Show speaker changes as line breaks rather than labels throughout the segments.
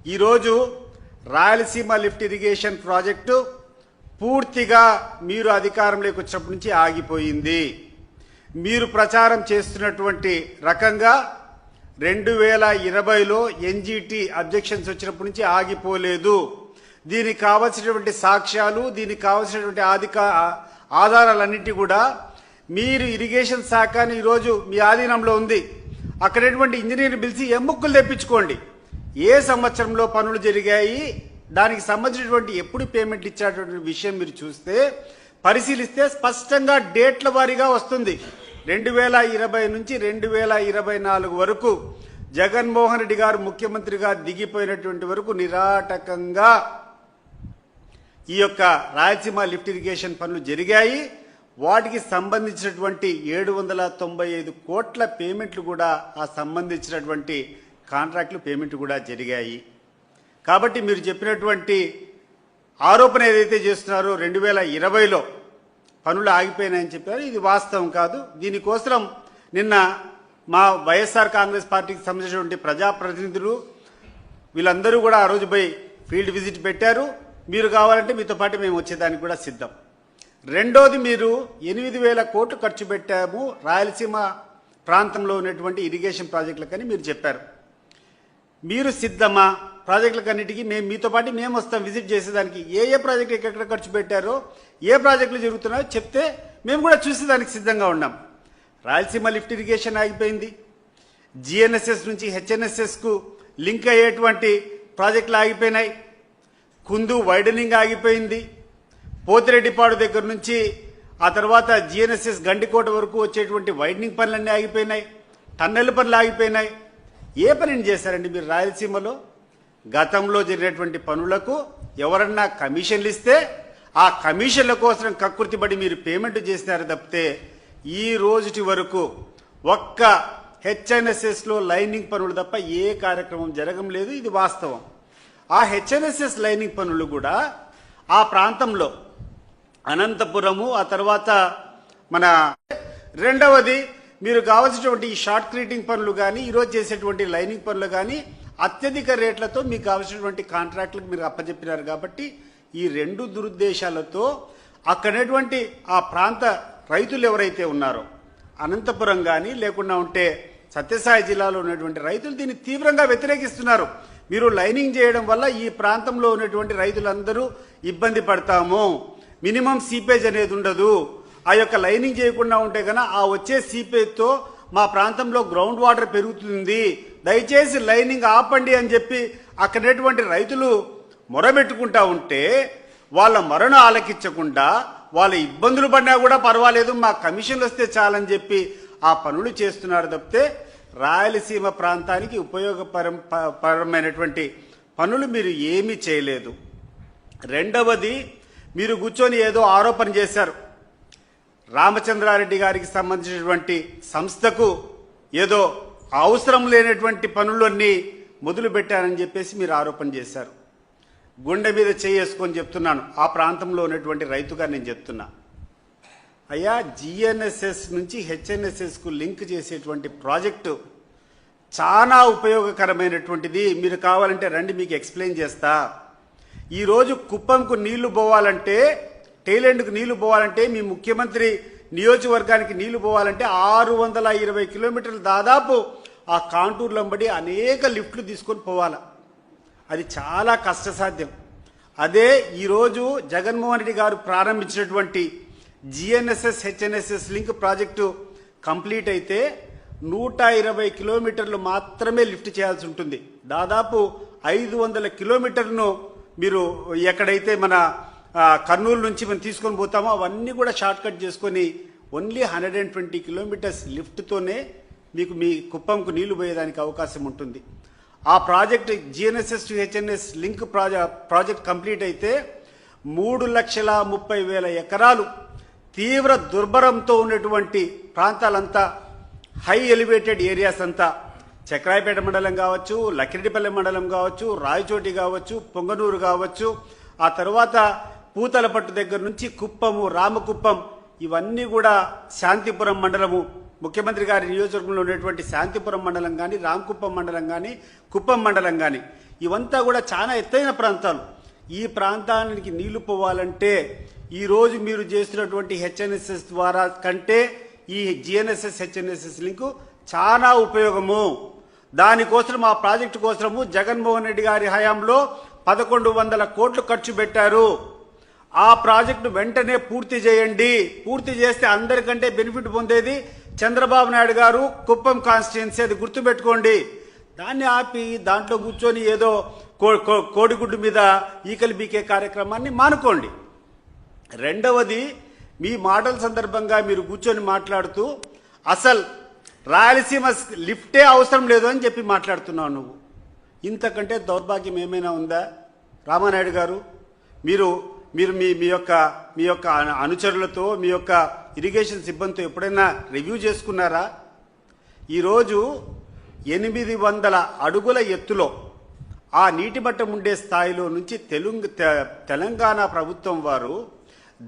ఈరోజు Rayalaseema lift irrigation project పూర్తిగా మీరు అధికారంలోకి వచ్చినప్పటి నుంచి ఆగిపోయింది. మీరు ప్రచారం చేస్తున్నటువంటి రకంగా 2020లో ఎన్జీటీ అబ్జెక్షన్స్ వచ్చినప్పటి నుంచి ఆగిపోలేదు. దీనికి కావాల్సినటువంటి సాక్ష్యాలు, దీనికి కావాల్సినటువంటి ఆధారాలన్నింటి కూడా మీరు ఇరిగేషన్ శాఖని ఈరోజు మీ ఆధీనంలో ఉంది. అక్కడటువంటి ఇంజనీర్ని పిలిచి ఎమ్ముక్కులు తెప్పించుకోండి. ఏ సంవత్సరంలో పనులు జరిగాయి, దానికి సంబంధించినటువంటి ఎప్పుడు పేమెంట్ ఇచ్చేటువంటి విషయం మీరు చూస్తే పరిశీలిస్తే స్పష్టంగా డేట్ల వారీగా వస్తుంది. 2020 నుంచి 2024 వరకు జగన్మోహన్ రెడ్డి గారు ముఖ్యమంత్రిగా దిగిపోయినటువంటి వరకు నిరాటకంగా ఈ యొక్క రాయలసీమ లిఫ్ట్ ఇరిగేషన్ పనులు జరిగాయి. వాటికి సంబంధించినటువంటి 795 కోట్ల పేమెంట్లు కూడా ఆ సంబంధించినటువంటి కాంట్రాక్టులు పేమెంట్ కూడా జరిగాయి. కాబట్టి మీరు చెప్పినటువంటి ఆరోపణ ఏదైతే చేస్తున్నారో 2020లో పనులు ఆగిపోయినాయని చెప్పారు, ఇది వాస్తవం కాదు. దీనికోసం నిన్న మా వైఎస్ఆర్ కాంగ్రెస్ పార్టీకి సంబంధించినటువంటి ప్రజాప్రతినిధులు వీళ్ళందరూ కూడా ఆ రోజు పోయి ఫీల్డ్ విజిట్ పెట్టారు. మీరు కావాలంటే మీతో పాటు మేము వచ్చేదానికి కూడా సిద్ధం. రెండోది, మీరు 8,000 కోట్లు ఖర్చు పెట్టాము రాయలసీమ ప్రాంతంలో ఉన్నటువంటి ఇరిగేషన్ ప్రాజెక్టులకని మీరు చెప్పారు. మీరు సిద్ధమా ప్రాజెక్టులకన్నిటికీ? మీతో పాటు మేము వస్తాం విజిట్ చేసేదానికి. ఏ ప్రాజెక్టు ఎక్కడ ఖర్చు పెట్టారో, ఏ ప్రాజెక్టులు జరుగుతున్నాయో చెప్తే మేము కూడా చూసేదానికి సిద్ధంగా ఉన్నాం. రాయలసీమ లిఫ్ట్ ఇరిగేషన్ ఆగిపోయింది. జిఎన్ఎస్ఎస్ నుంచి హెచ్ఎన్ఎస్ఎస్కు లింక్ అయ్యేటువంటి ప్రాజెక్టులు ఆగిపోయినాయి. కుందు వైడనింగ్ ఆగిపోయింది. పోతిరెడ్డిపాడు దగ్గర నుంచి ఆ తర్వాత జిఎన్ఎస్ఎస్ గండికోట వరకు వచ్చేటువంటి వైడనింగ్ పనులన్నీ ఆగిపోయినాయి. టన్నెల్ పనులు ఆగిపోయినాయి. ఏ పనిని చేశారండి మీరు రాయలసీమలో? గతంలో జరిగినటువంటి పనులకు ఎవరన్నా కమిషన్లు ఇస్తే ఆ కమిషన్ల కోసం కక్కుర్తిపడి మీరు పేమెంట్ చేసినారు తప్పితే ఈ రోజుటి వరకు ఒక్క హెచ్ఎన్ఎస్ఎస్లో లైనింగ్ పనులు తప్ప ఏ కార్యక్రమం జరగం లేదు. ఇది వాస్తవం. ఆ హెచ్ఎన్ఎస్ఎస్ లైనింగ్ పనులు కూడా ఆ ప్రాంతంలో అనంతపురము, ఆ తర్వాత మన రెండవది మీరు కావాల్సినటువంటి ఈ షార్ట్ క్రీటింగ్ పనులు కానీ ఈరోజు చేసేటువంటి లైనింగ్ పనులు కానీ అత్యధిక రేట్లతో మీకు కావాల్సినటువంటి కాంట్రాక్టులకు మీరు అప్పచెప్పినారు. కాబట్టి ఈ రెండు దురుద్దేశాలతో అక్కడటువంటి ఆ ప్రాంత రైతులు ఎవరైతే ఉన్నారో అనంతపురం కానీ లేకుండా ఉంటే సత్యసాయి జిల్లాలో ఉన్నటువంటి రైతులు దీన్ని తీవ్రంగా వ్యతిరేకిస్తున్నారు. మీరు లైనింగ్ చేయడం వల్ల ఈ ప్రాంతంలో ఉన్నటువంటి రైతులందరూ ఇబ్బంది పడతాము. మినిమం సీపేజ్ అనేది ఉండదు. ఆ యొక్క లైనింగ్ చేయకుండా ఉంటే కన్నా ఆ వచ్చే సీపేజ్తో మా ప్రాంతంలో గ్రౌండ్ వాటర్ పెరుగుతుంది, దయచేసి లైనింగ్ ఆపండి అని చెప్పి అక్కడటువంటి రైతులు మొరబెట్టుకుంటా ఉంటే వాళ్ళ మొరను ఆలకించకుండా వాళ్ళ ఇబ్బందులు పడినా కూడా పర్వాలేదు, మా కమిషన్లు వస్తే చాలని చెప్పి ఆ పనులు చేస్తున్నారు తప్పితే రాయలసీమ ప్రాంతానికి ఉపయోగపరమైనటువంటి పనులు మీరు ఏమీ చేయలేదు. రెండవది, మీరు కూర్చొని ఏదో ఆరోపణ చేశారు. రామచంద్రారెడ్డి గారికి సంబంధించినటువంటి సంస్థకు ఏదో అవసరం లేనటువంటి పనులన్నీ మొదలు పెట్టారని చెప్పేసి మీరు ఆరోపణ చేశారు. గుండె మీద చేసుకొని చెప్తున్నాను, ఆ ప్రాంతంలో ఉన్నటువంటి రైతుగా నేను చెప్తున్నా, అయ్యా జిఎన్ఎస్ఎస్ నుంచి హెచ్ఎన్ఎస్ఎస్కు లింక్ చేసేటువంటి ప్రాజెక్టు చాలా ఉపయోగకరమైనటువంటిది. మీరు కావాలంటే రండి, మీకు ఎక్స్ప్లెయిన్ చేస్తా. ఈరోజు కుప్పంకు నీళ్లు పోవాలంటే, టైలెండ్కు నీళ్లు పోవాలంటే, మీ ముఖ్యమంత్రి నియోజకవర్గానికి నీళ్లు పోవాలంటే 620 కిలోమీటర్లు దాదాపు ఆ కాంటూర్లంబడి అనేక లిఫ్ట్లు తీసుకొని పోవాలి. అది చాలా కష్టసాధ్యం. అదే ఈరోజు జగన్మోహన్ రెడ్డి గారు ప్రారంభించినటువంటి GNSS HNSS link project complete అయితే 120 కిలోమీటర్లు మాత్రమే లిఫ్ట్ చేయాల్సి ఉంటుంది. దాదాపు 500 కిలోమీటర్లను మీరు ఎక్కడైతే మన కర్నూలు నుంచి మనం తీసుకొని పోతామో అవన్నీ కూడా షార్ట్ కట్ చేసుకొని ఓన్లీ 120 కిలోమీటర్స్ లిఫ్ట్తోనే మీకు మీ కుప్పంకు నీళ్లు పోయేదానికి అవకాశం ఉంటుంది. ఆ project GNSS to HNIs link project complete అయితే 3,30,000 ఎకరాలు తీవ్ర దుర్భరంతో ఉన్నటువంటి ప్రాంతాలంతా, హై ఎలివేటెడ్ ఏరియాస్ అంతా, చక్రాయపేట మండలం కావచ్చు, లక్కిరెడ్డిపల్లి మండలం కావచ్చు, రాయచోటి కావచ్చు, పొంగనూరు కావచ్చు, ఆ తర్వాత పూతలపట్టు దగ్గర నుంచి కుప్పము, రామకుప్పం, ఇవన్నీ కూడా శాంతిపురం మండలము, ముఖ్యమంత్రి గారి నియోజకవర్గంలో ఉన్నటువంటి శాంతిపురం మండలం కానీ, రామకుప్పం మండలం కానీ, కుప్పం మండలం కానీ, ఇవంతా కూడా చాలా ఎత్తైన ప్రాంతాలు. ఈ ప్రాంతానికి నీళ్లు పోవాలంటే ఈరోజు మీరు చేస్తున్నటువంటి హెచ్ఎన్ఎస్ఎస్ ద్వారా కంటే ఈ జిఎన్ఎస్ఎస్ హెచ్ఎన్ఎస్ఎస్ లింకు చాలా ఉపయోగము. దానికోసం ఆ ప్రాజెక్టు కోసము జగన్మోహన్ రెడ్డి గారి హయాంలో 1100 కోట్లు ఖర్చు పెట్టారు. ఆ ప్రాజెక్టు వెంటనే పూర్తి చేయండి. పూర్తి చేస్తే అందరికంటే బెనిఫిట్ పొందేది చంద్రబాబు నాయుడు గారు, కుప్పం కాన్స్టిట్యున్సీ. అది గుర్తుపెట్టుకోండి. దాన్ని ఆపి దాంట్లో కూర్చొని ఏదో కోడిగుడ్డు మీద ఈకలు బీకే కార్యక్రమాన్ని మానుకోండి. రెండవది, మీ మాటల సందర్భంగా మీరు కూర్చొని మాట్లాడుతూ అసలు రాయలసీమ లిఫ్టే అవసరం లేదు అని చెప్పి మాట్లాడుతున్నావు నువ్వు. ఇంతకంటే దౌర్భాగ్యం ఏమైనా ఉందా రామానాయుడు గారు? మీరు మీరు మీ యొక్క అనుచరులతో, మీ యొక్క ఇరిగేషన్ సిబ్బందితో ఎప్పుడైనా రివ్యూ చేసుకున్నారా? ఈరోజు 800 అడుగుల ఎత్తులో ఆ నీటి మట్టం ఉండే స్థాయిలో నుంచి తెలంగాణ ప్రభుత్వం వారు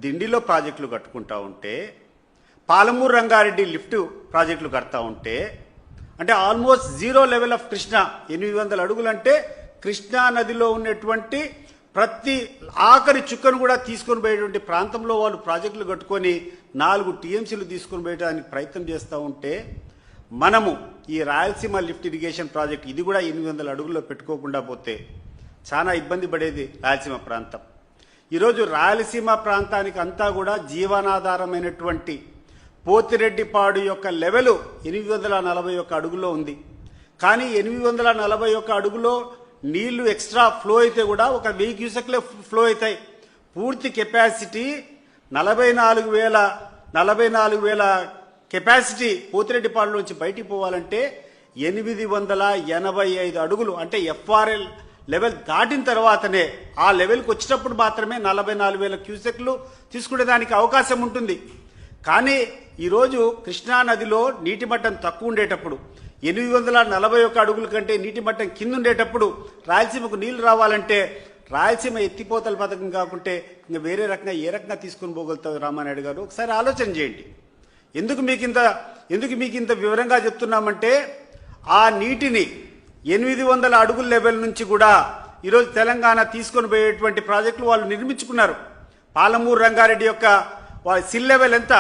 దిండిలో ప్రాజెక్టులు కట్టుకుంటా ఉంటే, పాలమూరు రంగారెడ్డి లిఫ్ట్ ప్రాజెక్టులు కడతా ఉంటే, అంటే almost zero level of Krishna 800 అడుగులు అంటే కృష్ణా నదిలో ఉన్నటువంటి ప్రతి ఆఖరి చుక్కను కూడా తీసుకొని పోయేటువంటి ప్రాంతంలో వాళ్ళు ప్రాజెక్టులు కట్టుకొని 4 టీఎంసీలు తీసుకొని పోయడానికి ప్రయత్నం చేస్తూ ఉంటే, మనము ఈ రాయలసీమ లిఫ్ట్ ఇరిగేషన్ ప్రాజెక్ట్ ఇది కూడా 800 అడుగుల్లో పెట్టుకోకుండా పోతే చాలా ఇబ్బంది పడేది రాయలసీమ ప్రాంతం. ఈరోజు రాయలసీమ ప్రాంతానికి అంతా కూడా జీవనాధారమైనటువంటి పోతిరెడ్డిపాడు యొక్క లెవెల్ 841 అడుగులో ఉంది. కానీ 841 అడుగులో నీళ్లు ఎక్స్ట్రా ఫ్లో అయితే కూడా ఒక 1000 క్యూసెక్లే ఫ్లో అవుతాయి. పూర్తి కెపాసిటీ 44,000 కెపాసిటీ పోతిరెడ్డిపాడు నుంచి బయటికి పోవాలంటే 885 అడుగులు అంటే ఎఫ్ఆర్ఎల్ లెవెల్ దాటిన తర్వాతనే, ఆ లెవెల్కి వచ్చేటప్పుడు మాత్రమే 44,000 క్యూసెక్లు తీసుకునేదానికి అవకాశం ఉంటుంది. కానీ ఈరోజు కృష్ణా నదిలో నీటి మట్టం తక్కువ ఉండేటప్పుడు, 841 అడుగుల కంటే నీటి మట్టం కింద ఉండేటప్పుడు రాయలసీమకు నీళ్లు రావాలంటే రాయలసీమ ఎత్తిపోతల పథకం కాకుంటే ఇంకా వేరే రకంగా ఏ రకంగా తీసుకొని పోగలుగుతారు రామానాయుడు గారు? ఒకసారి ఆలోచన చేయండి. ఎందుకు మీకు ఇంత వివరంగా చెప్తున్నామంటే, ఆ నీటిని 800 అడుగుల లెవెల్ నుంచి కూడా ఈరోజు తెలంగాణ తీసుకొని పోయేటువంటి ప్రాజెక్టులు వాళ్ళు నిర్మించుకున్నారు. పాలమూరు రంగారెడ్డి యొక్క సిల్ లెవెల్ ఎంత,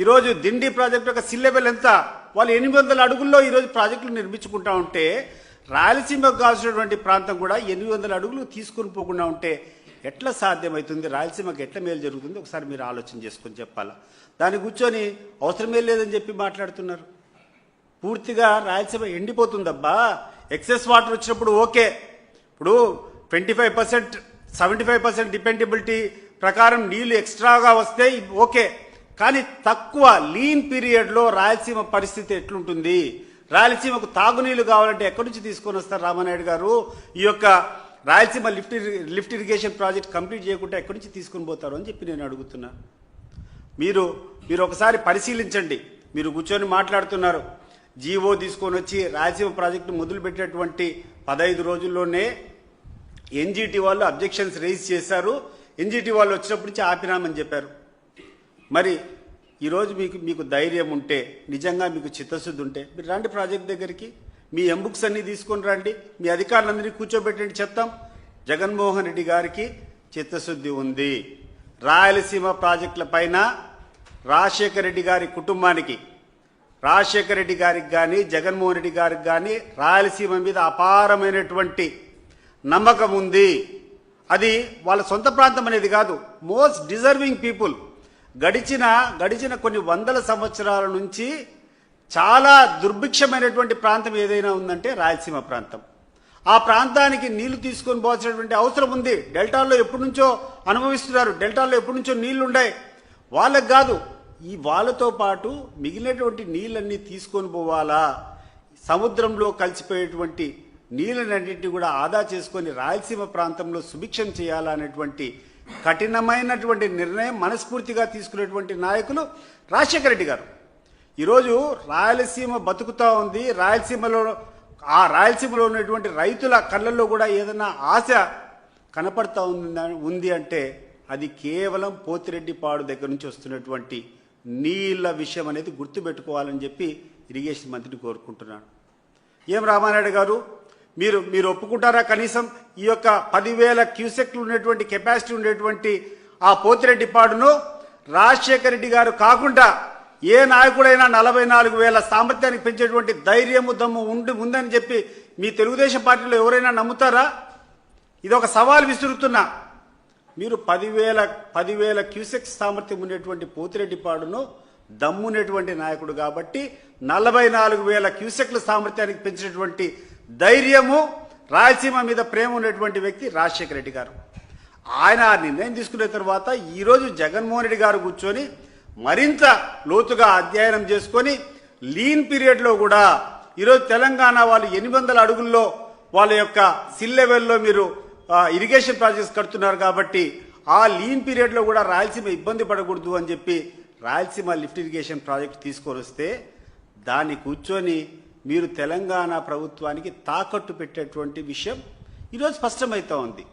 ఈరోజు దిండి ప్రాజెక్టు యొక్క సిల్ లెవెల్ ఎంత, వాళ్ళు 800 అడుగుల్లో ఈరోజు ప్రాజెక్టులు నిర్మించుకుంటా ఉంటే, రాయలసీమకు కావాల్సినటువంటి ప్రాంతం కూడా 800 అడుగులు తీసుకొని పోకుండా ఉంటే ఎట్లా సాధ్యమవుతుంది? రాయలసీమకు ఎట్లా మేలు జరుగుతుంది? ఒకసారి మీరు ఆలోచన చేసుకొని చెప్పాలా. దాన్ని కూర్చొని అవసరమే లేదని చెప్పి మాట్లాడుతున్నారు. పూర్తిగా రాయలసీమ ఎండిపోతుందబ్బా. ఎక్సెస్ వాటర్ వచ్చినప్పుడు ఓకే, ఇప్పుడు 25%, 75% డిపెండబిలిటీ ప్రకారం నీళ్లు ఎక్స్ట్రాగా వస్తే ఓకే. కానీ తక్కువ లీన్ పీరియడ్లో రాయలసీమ పరిస్థితి ఎట్లుంటుంది? రాయలసీమకు తాగునీళ్లు కావాలంటే ఎక్కడి నుంచి తీసుకొని వస్తారు రామానాయుడు గారు? ఈ యొక్క Rayalaseema lift irrigation project complete చేయకుండా ఎక్కడి నుంచి తీసుకొని పోతారు అని చెప్పి నేను అడుగుతున్నా. మీరు ఒకసారి పరిశీలించండి. మీరు కూర్చొని మాట్లాడుతున్నారు. జీవో తీసుకొని వచ్చి రాయలసీమ ప్రాజెక్టు మొదలుపెట్టినటువంటి 15 రోజుల్లోనే ఎన్జీటీ వాళ్ళు అబ్జెక్షన్స్ రేజ్ చేశారు. ఎన్జీటీ వాళ్ళు వచ్చినప్పటి నుంచి ఆపినామని చెప్పారు. మరి ఈరోజు మీకు ధైర్యం ఉంటే, నిజంగా మీకు చిత్తశుద్ధి ఉంటే మీరు రండి ప్రాజెక్ట్ దగ్గరికి, మీ ఎంబుక్స్ అన్నీ తీసుకొని రండి, మీ అధికారులందరినీ కూర్చోబెట్టండి, చెప్తాం జగన్మోహన్ రెడ్డి గారికి చిత్తశుద్ధి ఉంది. రాయలసీమ ప్రాజెక్టుల పైన రాజశేఖర రెడ్డి గారి కుటుంబానికి, రాజశేఖర రెడ్డి గారికి కానీ జగన్మోహన్ రెడ్డి గారికి కానీ రాయలసీమ మీద అపారమైనటువంటి నమ్మకం ఉంది. అది వాళ్ళ సొంత ప్రాంతం అనేది కాదు, మోస్ట్ డిజర్వింగ్ పీపుల్. గడిచిన కొన్ని వందల సంవత్సరాల నుంచి చాలా దుర్భిక్షమైనటువంటి ప్రాంతం ఏదైనా ఉందంటే రాయలసీమ ప్రాంతం. ఆ ప్రాంతానికి నీళ్లు తీసుకొని పోవాల్సినటువంటి అవసరం ఉంది. డెల్టాల్లో ఎప్పటి నుంచో అనుభవిస్తున్నారు, డెల్టాల్లో ఎప్పటి నుంచో నీళ్లు ఉన్నాయి. వాళ్ళకు కాదు, వాళ్ళతో పాటు మిగిలినటువంటి నీళ్ళన్నీ తీసుకొని పోవాలా, సముద్రంలో కలిసిపోయేటువంటి నీళ్ళన్నింటినీ కూడా ఆదా చేసుకొని రాయలసీమ ప్రాంతంలో సుభిక్షం చేయాలా అనేటువంటి కఠినమైనటువంటి నిర్ణయం మనస్ఫూర్తిగా తీసుకునేటువంటి నాయకులు రాజశేఖర రెడ్డి గారు. ఈరోజు రాయలసీమ బతుకుతూ ఉంది. రాయలసీమలో ఉన్నటువంటి రైతుల కళ్ళల్లో కూడా ఏదైనా ఆశ కనపడతా ఉంది అంటే అది కేవలం పోతిరెడ్డిపాడు దగ్గర నుంచి వస్తున్నటువంటి నీళ్ళ విషయం అనేది గుర్తుపెట్టుకోవాలని చెప్పి ఇరిగేషన్ మంత్రిని కోరుకుంటున్నాను. ఏం రామానాయుడు గారు, మీరు ఒప్పుకుంటారా? కనీసం ఈ యొక్క 10,000 క్యూసెక్లు ఉన్నటువంటి కెపాసిటీ ఉండేటువంటి ఆ పోతిరెడ్డిపాడును రాజశేఖర రెడ్డి గారు కాకుండా ఏ నాయకుడైనా 44,000 సామర్థ్యానికి పెంచేటువంటి ధైర్యము దమ్ము ఉందని చెప్పి మీ తెలుగుదేశం పార్టీలో ఎవరైనా నమ్ముతారా? ఇది ఒక సవాల్ విసురుతున్నా. మీరు 10,000 క్యూసెక్స్ సామర్థ్యం ఉండేటువంటి పోతిరెడ్డిపాడును దమ్మునేటువంటి నాయకుడు కాబట్టి 44,000 క్యూసెక్ల సామర్థ్యానికి పెంచినటువంటి ధైర్యము, రాయలసీమ మీద ప్రేమ ఉన్నటువంటి వ్యక్తి రాజశేఖర రెడ్డి గారు. ఆయన ఆ నిర్ణయం తీసుకున్న తర్వాత ఈరోజు జగన్మోహన్ రెడ్డి గారు కూర్చొని మరింత లోతుగా అధ్యయనం చేసుకొని లీన్ పీరియడ్లో కూడా ఈరోజు తెలంగాణ వాళ్ళు 800 అడుగుల్లో వాళ్ళ యొక్క సిల్ లెవెల్లో మీరు ఇరిగేషన్ ప్రాజెక్ట్స్ కడుతున్నారు కాబట్టి ఆ లీన్ పీరియడ్లో కూడా రాయలసీమ ఇబ్బంది పడకూడదు అని చెప్పి రాయలసీమ లిఫ్ట్ ఇరిగేషన్ ప్రాజెక్ట్ తీసుకొని వస్తే దాన్ని కూర్చొని మీరు తెలంగాణ ప్రభుత్వానికి తాకట్టు పెట్టేటువంటి విషయం ఈరోజు స్పష్టమవుతా ఉంది.